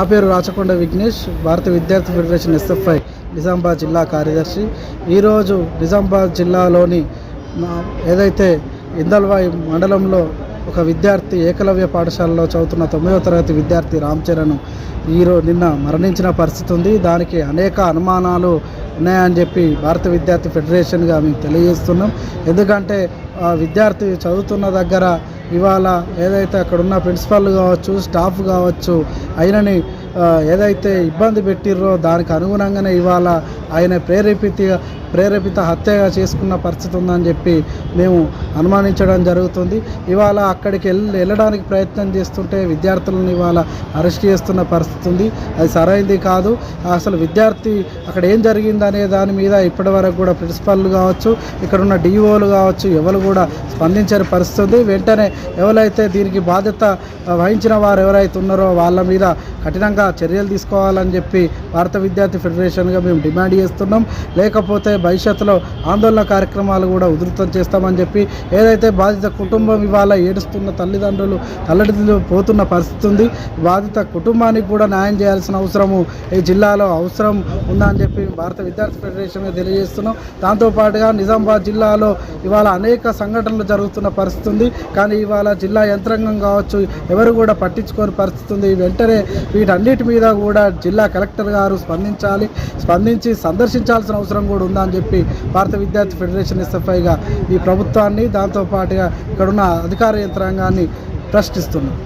నా పేరు రాచకొండ విఘ్నేష్, భారత విద్యార్థి ఫెడరేషన్ ఎస్ఎఫ్ఐ నిజామాబాద్ జిల్లా కార్యదర్శి. ఈరోజు నిజామాబాద్ జిల్లాలోని ఏదైతే ఇందల్వాయి మండలంలో ఒక విద్యార్థి ఏకలవ్య పాఠశాలలో చదువుతున్న 9వ తరగతి విద్యార్థి రామ్ చరణ్ నిన్న మరణించిన పరిస్థితి ఉంది. దానికి అనేక అనుమానాలు ఉన్నాయని చెప్పి భారత విద్యార్థి ఫెడరేషన్గా మేము తెలియజేస్తున్నాం. ఎందుకంటే విద్యార్థి చదువుతున్న దగ్గర ఇవాళ ఏదైతే అక్కడున్న ప్రిన్సిపల్ కావచ్చు, స్టాఫ్ కావచ్చు, ఆయనని ఏదైతే ఇబ్బంది పెట్టిర్రో దానికి అనుగుణంగానే ఇవాళ ఆయన ప్రేరేపిత హత్యగా చేసుకున్న పరిస్థితి ఉందని చెప్పి మేము అనుమానించడం జరుగుతుంది. ఇవాళ అక్కడికి వెళ్ళడానికి ప్రయత్నం చేస్తుంటే విద్యార్థులను ఇవాళ అరెస్ట్ చేస్తున్న పరిస్థితి ఉంది. అది సరైనది కాదు. అసలు విద్యార్థి అక్కడ ఏం జరిగిందనే దాని మీద ఇప్పటి వరకు కూడా ప్రిన్సిపల్ కావచ్చు, ఇక్కడ ఉన్న డిఓలు కావచ్చు, ఎవరు కూడా స్పందించని పరిస్థితి ఉంది. వెంటనే ఎవరైతే దీనికి బాధ్యత వహించిన వారు ఎవరైతే ఉన్నారో వాళ్ళ మీద కఠినంగా చర్యలు తీసుకోవాలని చెప్పి భారత విద్యార్థి ఫెడరేషన్గా మేము డిమాండ్ చేస్తున్నాం. లేకపోతే భవిష్యత్తులో ఆందోళన కార్యక్రమాలు కూడా ఉధృతం చేస్తామని చెప్పి ఏదైతే బాధిత కుటుంబం ఇవాళ ఏడుస్తున్న తల్లిదండ్రులు పోతున్న పరిస్థితి ఉంది. బాధిత కుటుంబానికి కూడా న్యాయం చేయాల్సిన అవసరము ఈ జిల్లాలో అవసరం ఉందని చెప్పి భారత విద్యార్థి ఫెడరేషన్గా తెలియజేస్తున్నాం. దాంతోపాటుగా నిజామాబాద్ జిల్లాలో ఇవాళ అనేక సంఘటనలు జరుగుతున్న పరిస్థితి ఉంది. కానీ ఇవాళ జిల్లా యంత్రాంగం కావచ్చు ఎవరు కూడా పట్టించుకోని పరిస్థితి ఉంది. వెంటనే వీటన్నిటి మీద కూడా జిల్లా కలెక్టర్ గారు స్పందించి సందర్శించాల్సిన అవసరం కూడా ఉందని చెప్పి భారత విద్యార్థి ఫెడరేషన్ ఎస్ఎఫ్ఐగా ఈ ప్రభుత్వాన్ని దాంతోపాటుగా ఇక్కడున్న అధికార యంత్రాంగాన్ని ప్రశ్నిస్తున్నాం.